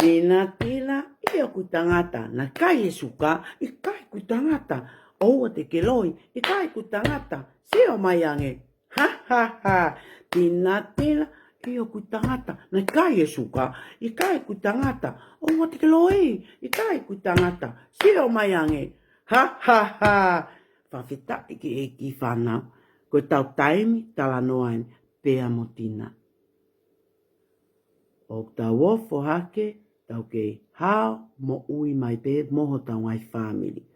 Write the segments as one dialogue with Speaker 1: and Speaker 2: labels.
Speaker 1: Tina tila ia ku tangata na kai e suka i kai ku tangata o te keloi i kai ku tangata se o mai ange ha ha ha tina tila ia ku tangata na kai e suka i kai ku tangata o te keloi i kai ku tangata se o mai ange ha ha ha whawhita ki e ki whanau ko tau taimi tala noain pea mo tina o tau ofo hake tau ke hao mo ui mai pe moho tau ngai family.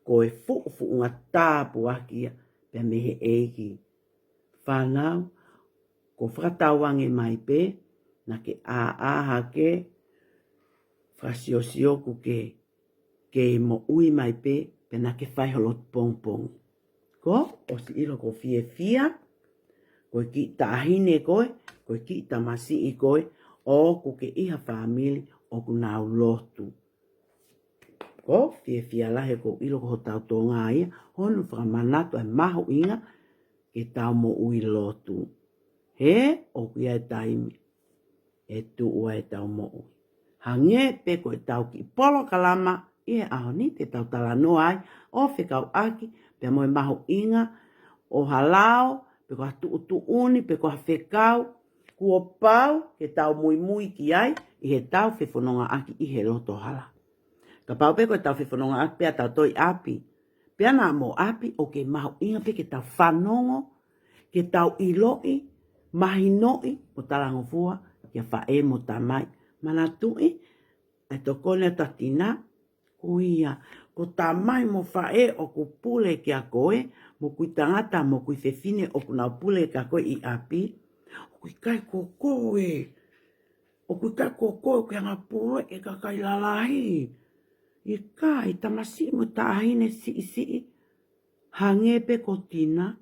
Speaker 1: Ko e fufu unga tāpu akia pe mehe eiki. Whanau, ko whakatawange mai pe na ke aha ke whasiosioku ke mo ui mai pe na ke whaiholot pongpong. Ko, o si ilo ko fia, ko ki tahine koe, ko ki tamasi i koe, o ko ke iha family, o ku nau lotu. Ko fia lahe ko ilo ko tau tonga ia, honu whakamanato e maho inga ke tau mo ui lotu. He, o ku ia e taimi, e tu ua e tau mo ui. Hange pe ko e tau ki polo kalama, ie aho ni te tau tala noa ai, o whekau aki, pe mo e maho inga, o halao, pe ko hatu utu uni, pe ko hawhekau, kua pau, ke tau mui ki ai, i he tau whewhanonga aki i he loto hala. Ka pau pe koe tau whewhanonga aki pia tau toi api. Pia nā mo api o ke maho inga pe ke tau whanongo, ke tau iloi, mahinoi, o talango fua, ke whae mo tamai. Mana tui, e to kone tatina, kuia, ko tamai mo whae o ku pule ki a koe, mo kui tangata, mo kui whewhine o ku nau pule ki a koe i api, o kui kai kokoe. O kui kai kokoe ki anga pule e ka kai lalahi. I kai tamasi mo tahine si. Hange pe ko tina.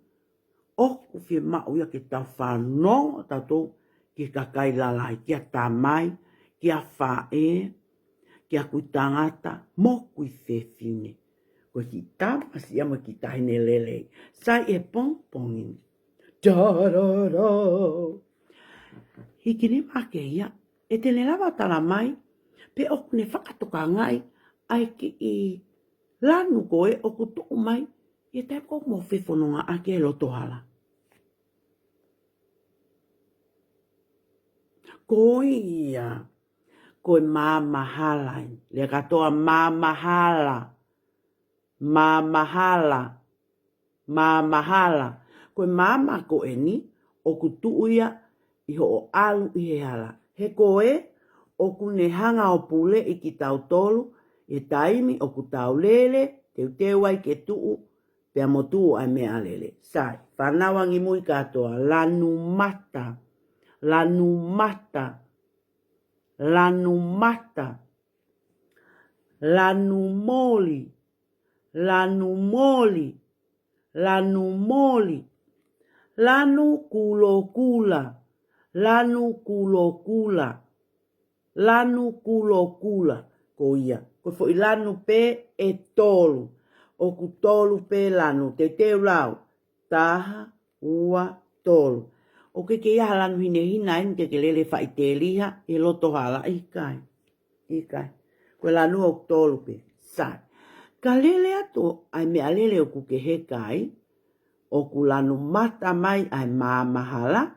Speaker 1: O ku whia mau ia ki tau whanonga tatou ki ka kai lalahi. Ki a tamai, ki a whae, ki a kui tangata, mo kui whewhine. Ko ki tamasi ama ki tahine lele. Sai e pongpongin. Tarara. Hiki ni make ia. E te lelawa tala mai, pe oku ne whakatoka ngai, ai ki i lanu koe oku tuku mai, i te ko mo whewhanonga ake e loto hala. Ko ia, koe māmahala, le katoa māmahala, koe māma ko e ni, oku tuuia, i ho o alu i he hala. He koe, oku ne hanga o pule i ki tau tolu, e taimi oku tau lele, teu ai ke tuu, pea mo tuu ai mea lele. Sai, whanawangi mui katoa, lanu mata, lanu moli, lanu kulokula, ko ia. Ko fo i lanu pe e tolu. O ku tolu pe lanu. Te teu lau. Taha, ua, tolu. O ke ia lanu hina ke lele whai te liha. E loto hala. Ikai. Ko lanu o tolu pe. Sai. Ka lele ato ai mea lele o ku ke he kai. O ku lanu mata mai ai māmahala.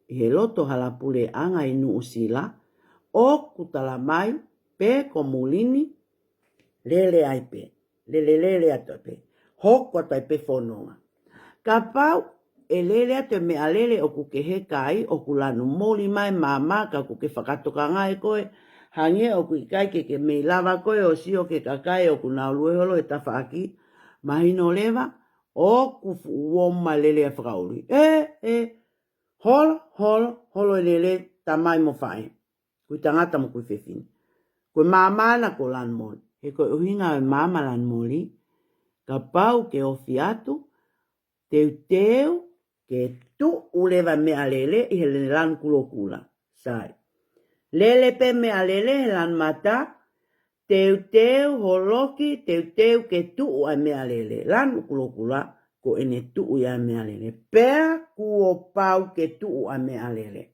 Speaker 1: He loto hala pule anga i nuu sila. O ku tala mai pe ko mulini lele ai pe. Lele ato pe. Hoko ato ai pe whanonga. Ka pau e lele ato mea lele o ku ke he kai. O ku lanu moli mai mama ka ku ke whakatoka ngai koe. Hange o ku ikai ke mei lava koe o sio ke kakai o ku nau lueholo e tawhaki. Mahino lewa. O ku uoma lele a whakauri. Holo lele tamai mo whae. Kui tangata mo kui whewhini. Kui mamana ko lan moli. He koe uhinga e mama lan moli. Ka pau ke ofi atu. Teu ke tu ulewa mea lele i he lan kulokula. Sai. Lele pe mea lele he lan mata. Teu holoki. Teu ke tu ua mea lele. Lan kulokula. Ko ene tu ua mea lele. Pea kuo pau ke tu ua mea lele.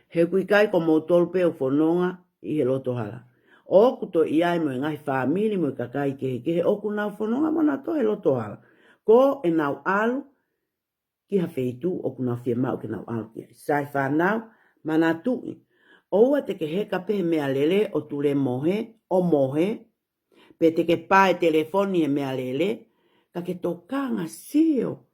Speaker 1: He kui kai ko mo tolpe o whanonga. i he loto hala. Oku to iai mo ngai family mo kakai ke oku nau whanonga mo na to he loto hala. Ko e nau alu ki ha feitu oku nau fia mau ki nau alu ki. Sai whanau mana tui. Oua te ke heka pe mea lele o tule mohe, o mohe, pe te ke pae telefoni he mea lele, ka ke tokanga sio.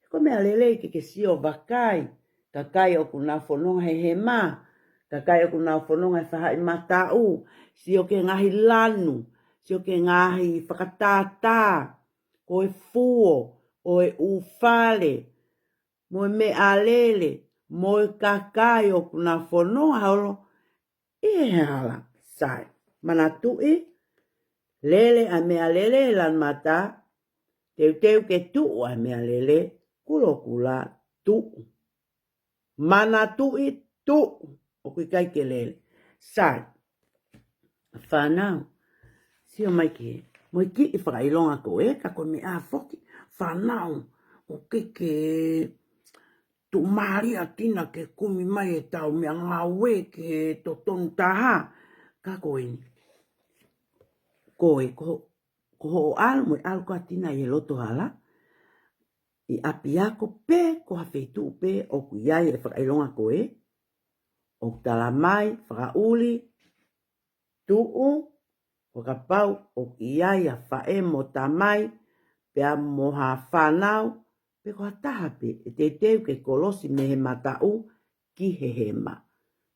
Speaker 1: Ko mea lele ke sio vakai, ka kai o kuna whanonga he ma, ka kai o kuna whanonga he whahai matau, sio ke ngahi lanu, sio ke ngahi whakatata, ko e fuo, o e ufale, mo e mea lele, mo e kakai o kuna whanonga haolo, e hala, sai. Mana tui, lele a mea lele lan mata, teu ke tuu a mea lele, kulo kula tuu. Mana tui tuu, o kui kai ke lele. Sai, whanau, sio mai ke, mo i ki i whakailonga ko e, ka koe me a whoki, whanau, o ke tu maria tina ke kumi mai e tau mea ngā we ke to tonu taha, ka koe ni. Koe, ko ho alu, mo alu ka tina i loto hala, i api ako pe, ko hawhetu pe, o ku iai e whakailonga koe, o tala mai, whakauli, tuu, o ka pau, o iai a whae mo tamai, pe a moha whanau, pe ko hataha pe, e te teu ke kolosi me he matau, ki he hema.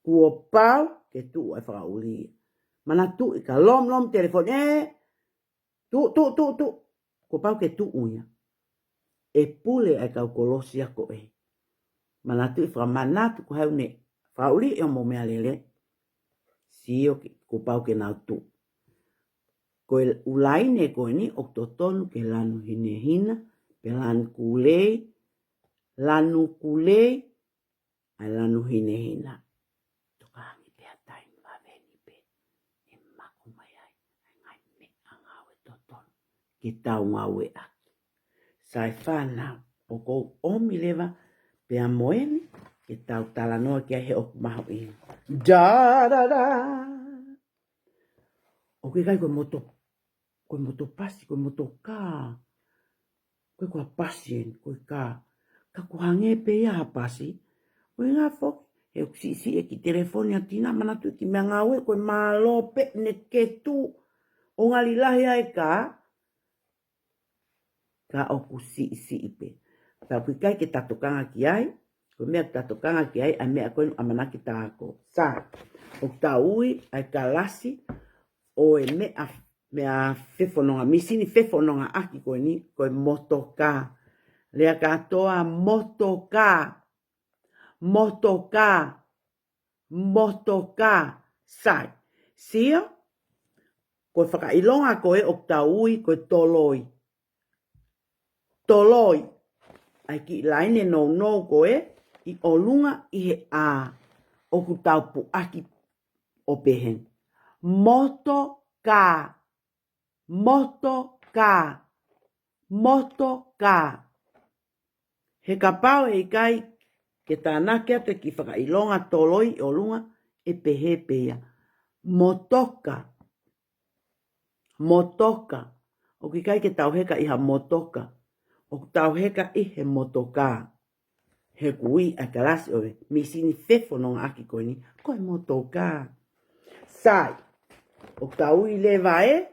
Speaker 1: Kua pau, ke tuu e whakauli. Mana tu i ka lom telefoni, tu, ko pau ke tuu uia. E pule ai kau kolosi ako e. Mana tu i whakamanatu ko hau ne, whakauli e o mo mea lele, sio ko pau ke nau tu. Ko ulaine ko ni o totonu ke lanu hine hina, pe lanu kulei, ai lanu hine hina. Toka hangi pe atai ma veni pe, e mako mai ai, ngai me angawe totonu, ke tau ngawe aki. Sai whanau, o ko omi lewa, pe a moeni, ke tau tala noa kia he oku maho ina. Da. O ke kai koe moto pasi, koe moto kā. Koe kua pasien, koe kā. Ka kuhange pe ia ha pasi. Koe ngā fok, he uksisi e ki telefoni a tina manatu ki mea ngawe, koe malo pe ne ketu. O ngali lahi ai ka. Ka oku si pe. Ka kui kai ke tatokanga ki ai. Koe mea tatokanga ki ai, a mea koe amanaki tāko. Sa, o ta ui, ai ka lasi, o e mea whewhanonga, misini whewhanonga aki koe ni, koe motoka. Lea katoa motoka, sai. Sio, koe whakailonga koe o ta ui, koe toloi. Ai ki laine no koe, i olunga i he a, o ku tau pu aki o pehen. Motoka. He ka pau e kai ke tānake ate ki whakailonga toloi o lunga e pehe pea. Motoka. O ki kai ke tauheka i ha motoka. O ku tauheka i he motoka. He kui a kalasi ove. Misini whewhanonga aki koe ni. Koe motoka. Sai. O taui lewa e.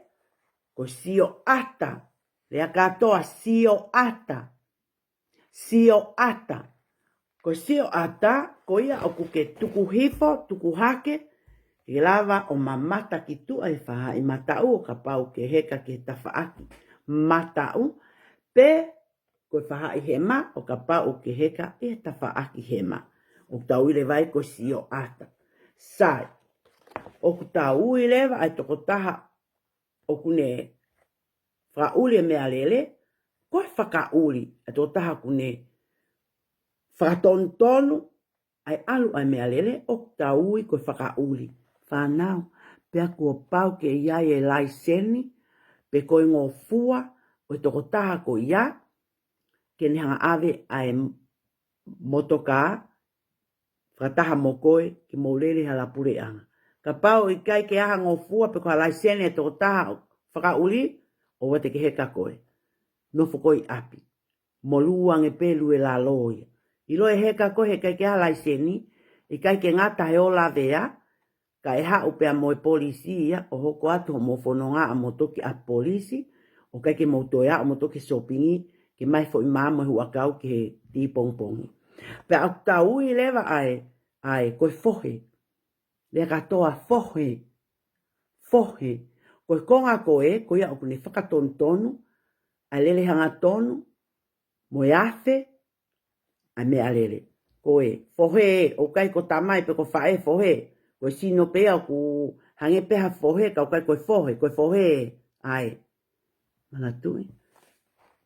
Speaker 1: Ko sio ata. Lea katoa sio ata. Ko sio ata, ko ia o kuke tuku hifo, tuku hake, ke lava o mamata ki tu ai whaha i matau o ka pau ke heka ke tawhaaki. Matau, pe ko whaha i hema o ka pau ke heka e tawhaaki hema. O tau ile vai ko sio ata. Sai, o tau ile vai toko taha o kune whakauli mea lele, ko whakauli a toko taha kune whakatontonu ai alu ai mea lele o taui ko whakauli. Whanau, pea kua pau ke ia e laiseni, pe koe ngō fua, o toko taha ko ia, ke ni hanga ave ai motoka, whakataha mo koe, ki mōlele hala pure anga. Ka pau I kai ke aha ngofua pe ko halai sene to taha whakauli o wate ke heka koe. No fukoi api. Moluang e pelu e la loia. I loe heka koe he kai ke halai seni. I kai ke ngata he o la vea. Ka e hau pea moe polisia o hoko atu ho mofononga a motoki a polisi. O kai ke mautoea o motoki sopingi. Ke mai fo I mamo hu akau ke he ti pongpongi. Pea au tau I lewa ai koe fohe. Le katoa fohe. Fohe. Koe konga koe, koe au kune whakatontonu. A lele hanga tonu. Moe afe. A me alele. Koe, fohe, o kai ko tamai pe ko whae fohe. Koe sino pea ku hange peha fohe, ka o kai koe fohe. Ai. Mana tui.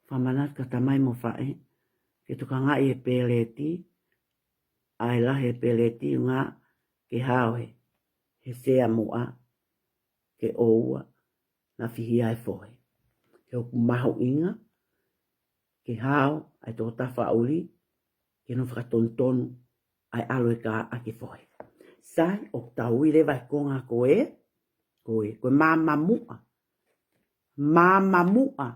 Speaker 1: Whamanat ka tamai mo whae. Ke tuka ngai e peleti. Ai lahe peleti ngā ke haohe. He sea mua. Ke oua. Na whihi ai fohe. Ke oku maho inga. Ke hao. Ai tō tawha uli. Ke no whakatontonu. Ai aloe ka ake fohe. Sai o tau I lewa konga koe. Koe mama mua. Mama mua.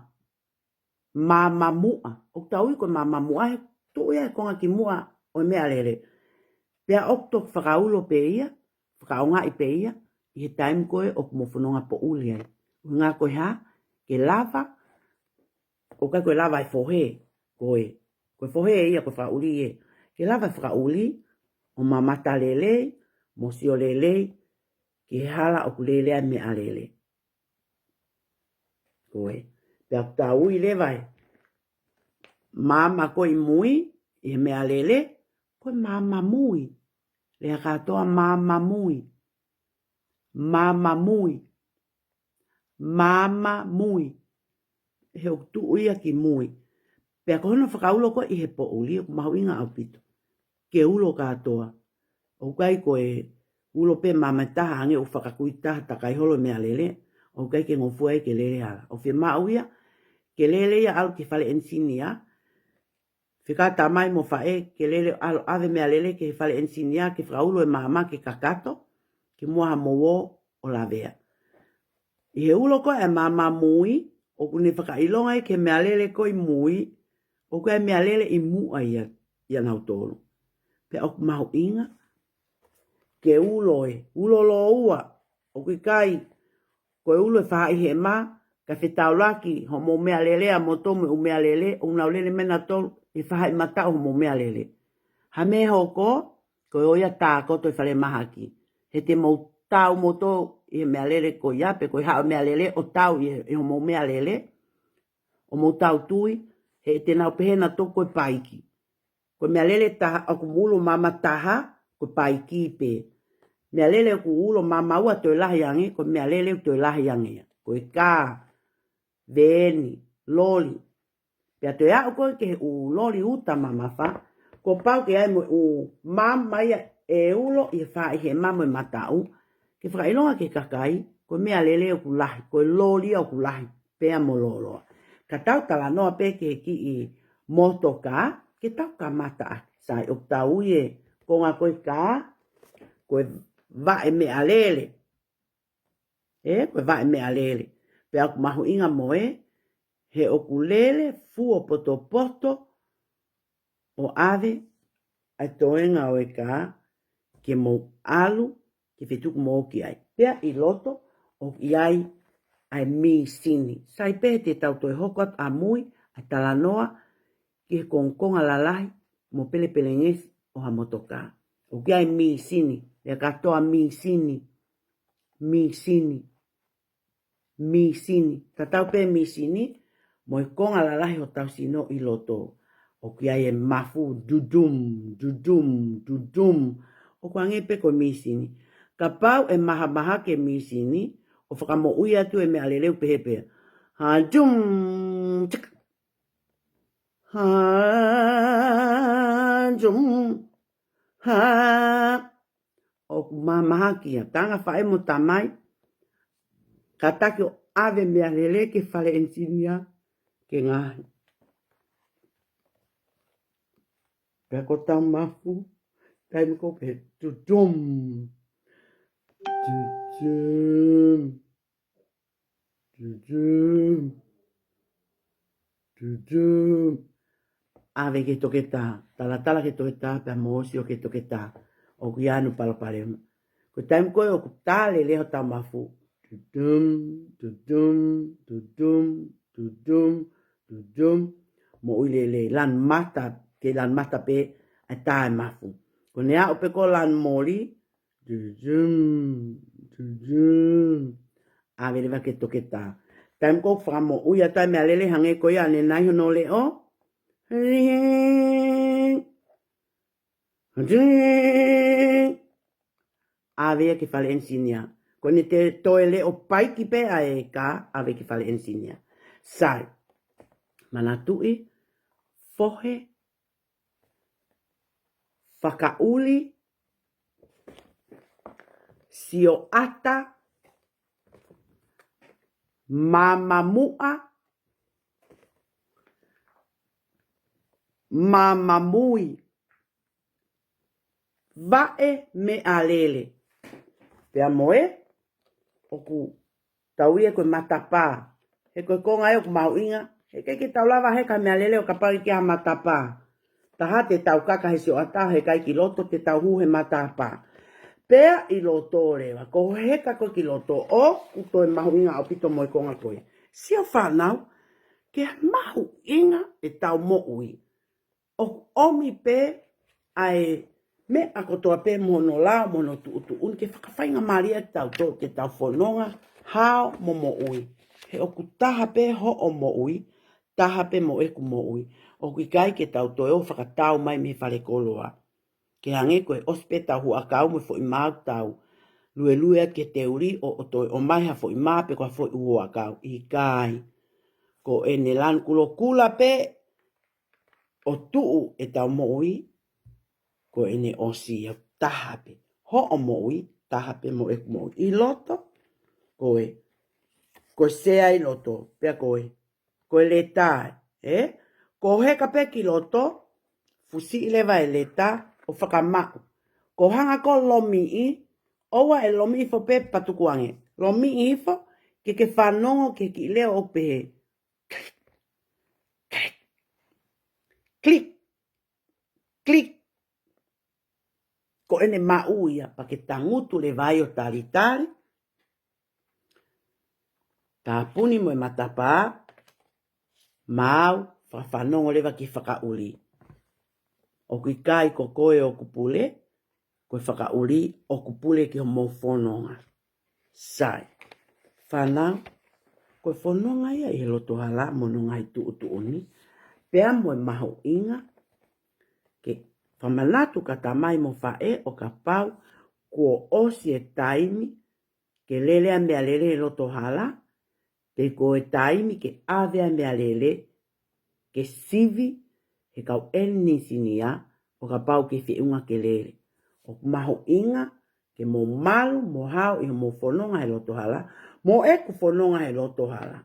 Speaker 1: Mama mua. O tau I koe mama mua. Tu ia konga ki mua o mea lele. Pea oktok whakaulo pe ia. Whakaunga I pe ia. I he time koe o kumofononga po uli ai. Ngā koe ha. Ke lava. O kai koe lava I fohe. Koe. Koe fohe ia koe whauli ie. Ke lava whakauli. O mamata lele. Mosio lele. Ke hala o kulele a mea lele. Koe. Pea tau I lewai. Mama koe mui. I mea lele. Koe mama mui. Lea katoa mama mui. Mama mui. Mama mui. He o tu ia ki mui. Pea ko hono whakaulo ko I he po uli. O mahu inga au pito. Ke ulo katoa. O kai koe ulo pe mama taha ange o whakakui taha takai holo mea lele. O kai ke ngofua I ke lele ala. O whi mau ia. Ke lele ia au ke whale ensinia. Whika tamai mo whae. Ke lele alo ave mea lele ke whale ensinia. Ke whakaulo e mama ke kakato. Ke mua mowo o la vea. I he ulo ko e mama mui. O kune whakailonga I ke mea lele ko I mui. O kai mea lele I mua ia. Ia nau tolu. Pe o mahu inga. Ke uloe. Ulo lo ua. O kui kai. Koe ulo e whaai he ma. Ka whetau laki. Ho mo mea lele a motomu u mea lele. O nau lele mena tolu. I whaai matau ho mo mea lele. Ha me hoko. Koe oia tā koto I whale mahaki. He te mo tau moto I mea lele ko ia. Pe koe hao mea lele. O tau I ho mo mea lele. O mo tau tui. He te nau pehena to koe paiki. Koe mea lele taha. Ako mulu mama taha. Koe paiki pe. Mea lele ku ulo mama ua toi lahi ange. Koe mea lele toi lahi ange. Koe kā. Veni. Loli. Pea toi au koe ke u loli uta mama wha. Ko pau ke ai mo u mama ia e ulo I wha I he mamo I matau. Ke whakailonga ke kakai. Koe mea lele o ku lahi. Koe loli o ku lahi. Pea mo loloa. Ka tau tala noa pe ke ki I moto ka. Ke tau ka mata. Sai o tau ie. Konga koe ka. Koe vae mea lele. Koe vae mea lele. Pea aku mahu inga moe. He oku lele fuo poto poto. O ave. Ai toenga o e ka. Ke mo alu. Ke whetuku mo ki ai. Pea I loto. O I ai. Ai mi sini. Sai pe te tau toi hokot a mui. Ai talanoa. Ki he kongkonga lalahi. Mo pele pele ngesi. O ha motoka. O ki ai mi sini. Le katoa mi sini. Mi sini. Mi sini. Ta tau pe mi sini. Mo I konga lalahi o tau sino I loto. O ki ai e mafu. Dudum. Dudum. Dudum. O kwa ngepe ko mi sini. Ka pau e maha maha ke mi sini. O whakamo ui atu e mea leleu pehepea. Ha jum. Tsk. Ha jum. Ha. O mamaha kia. Tanga whae mo tamai. Ka taki o ave mea lele ke whale ensinia. Ke ngahi. Pea ko tau mafu. Kai miko pe. Tudum. Ave ke toke tā, tala ke toke tā, pia mōsi o ke toke tā, o kui anu palaparema. Ko taim koe o ku tāle leho tā mafu. Mo uile le lan mata, ke lan mata pe, ai tāe mafu. Ko nea o pe ko lan moli, ave lewa ke toke tā. Taim ko whakamo uia tai mea lele hange koe ane nai hono le o. Ave ke fale ensinia. Ko ne te toele o paiki pe a e ka ave ke fale ensinia. Sai. Manatui. Fohe. Whakauli. Sio ata. Mamamua. Mamamui. Vae me alele. Pea moe. Oku. Tauia koe matapā. He koe konga e oku mauinga. He ke tau lava he ka me alele o ka pari kia matapā. Taha te tau kaka he sio ata he kai ki loto te tau hu he matapā. Pea i loto rewa. Ko heka koe ki loto o. Uto e mahuinga o pito moe konga koe. Sio whanau. Ke mahuinga e tau mo ui. O omi pe ai me akotoa pe mono lao mono tu un ke whakawhainga maria tau to ke tau whanonga hao mo ui. He oku taha pe ho o mo ui, taha pe mo eku mo ui. Oku kai ke tau to e o whakatau mai me whare koloa. Ke hange koe ospe tau hu akau me fo i mau tau. Lue ke te uri o toi o mai ha fo i maa pe kwa fo i ua akau. I kai. Ko e ne lan kulo kula pe o tuu e tau mo ui. Ko e ne osi au taha pe. Ho o mo ui, taha pe mo eku mo ui. I loto, koe. Koe sea i loto, pea koe. Koe le tae, Ko heka pe ki loto, fusi i lewa e le ta, o whakamaku. Ko hanga ko lomi i, oua e lomi i fo pe patukuange. Lomi i fo, ke whanongo ke ki leo o pehe. Klik, klik. Ko ene mauia, pa ke tangutu le vai o tari. Tā puni mo e matapā, mau, whanongo lewa ki whakauli. O kui kai ko koe o kupule, koe whakauli, o kupule ki ho mo whanonga. Sai, whanau, koe whanonga ia i loto hala mono ngai tu oni. Pea mo e maho inga, ke whamanatu ka tamai mo whae o ka pau, kua osi e taimi, ke lelea mea lele loto hala, pe koe taimi ke avea mea lele, ke sivi, he kau eni sinia, o ka pau ke whiunga ke lele. O maho inga, ke mo malu, mo hao, i mo whanonga he loto hala, mo eku whanonga he loto hala.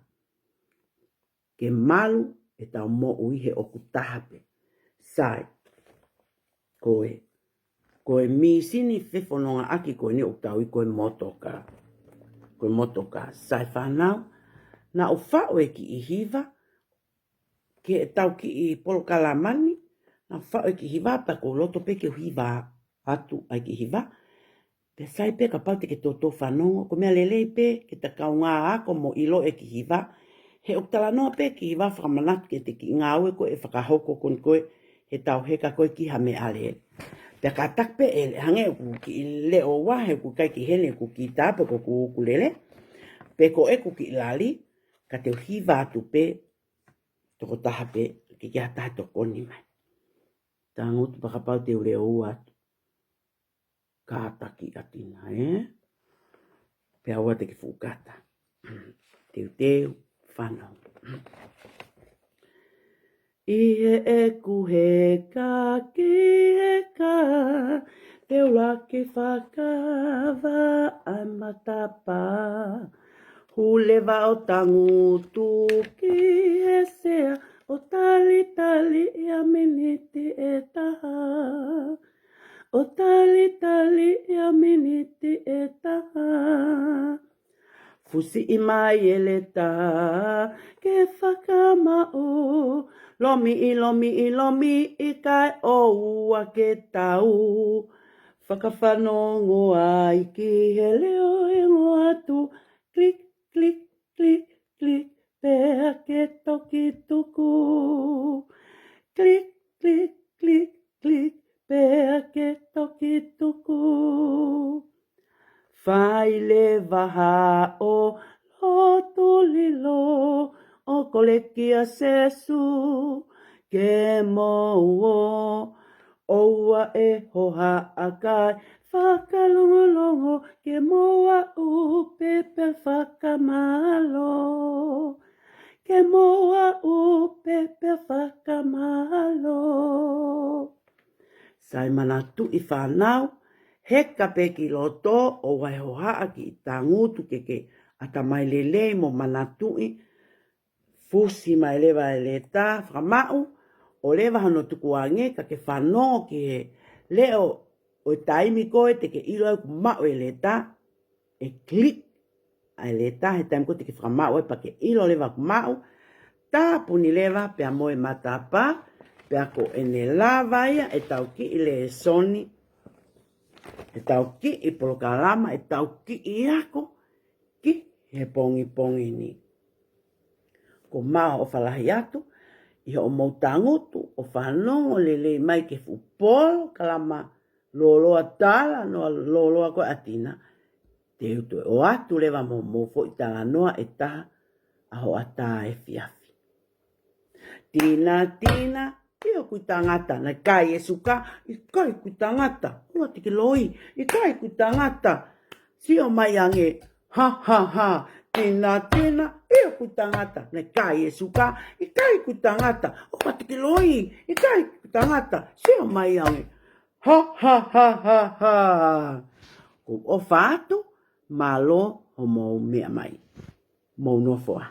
Speaker 1: Ke malu, e tau mo ui he oku tahape. Sai, koe mi sini whanonga aki koe ni o tau i koe motoka. Koe motoka, sai whanau, na o whao e ki i hiva, ke tau ki i polokalamani, na whao e ki hiva, pa ko loto pe ke hiva atu ai ki hiva, pe sai pe ka pau te ke toto whanongo, ko mea lelei pe, ke ta kau ngā ako mo ilo e ki hiva, he o tala noa pe ki hiva whakamanatu ke te ki ngāue ko e whakahoko kon koe, he tau heka koe ki hame ale. Pe ka tak pe e hange ku ki leo wahe ku kai ki hele ku ki tāpa ko ku ukulele, pe ko e ku ki lali, ka te hiva atu pe, toko taha pe, ki ki hataha to koni mai. Tangutu pakapau te ure o atu. Ka ataki atina, Pe aua te ki fukata. Teu, whanau. Ie e kuheka ki heka, teu laki whakawa ai matapa. Hulewa o tangutu ki e sea, o tali ia menete e taha. o tali tali ia miniti e taha. Fusi I mai e le taha ke whakamao. Lomi I kai o ua ke tau. Whakawhanongo ai ki he leo e ngoatu. Klik, klik, klik, klik, pēha ke toki tuku. Klik, klik, klik, klik, pēha ke toki tuku. Whai le waha o lotu lilo, o kolekia sesu, ke mo'o. Oua e hoha akai, whakalongolongo, ke moa pepe whakamalo. Ke moa pepe whakamalo. Sai mana tu I whanau, heka peki loto, o wai hoha ki I tangutu ke atamai lele mo mana tui, fusi mai lewa e le tā, whamau, o lewa hano tuku ange, ka ke whanau ki he leo o taimi koe te ke ilo au kumau e le tā, e klik a le tā, he taimi koe te ke whamau e pa ke ilo lewa kumau, tā puni lewa pia moe matapa, pia ko ene lava ia, e tau ki I le soni, e tau ki I polokalama, e tau ki I ako, ki he pongi pongi ni. Ko maa o whalahi atu, I o mautangutu, o whanongo lele mai ke fupolo, kalama loloa tala, no loloa koe atina. Te utu o atu lewa mo mofo I tala noa e taha, aho ata e fiafi. Tina, I o kui tangata, na kai e suka, I kai kui tangata, ua tiki loi, I kai kui tangata, si o mai ange, ha, tina, I o kui tangata, na kai e suka, I kai kui tangata, ua tiki loi, I kai kui tangata, si o mai ange, ha. Ko o whātu, malo o mou mea mai, mou nofoa.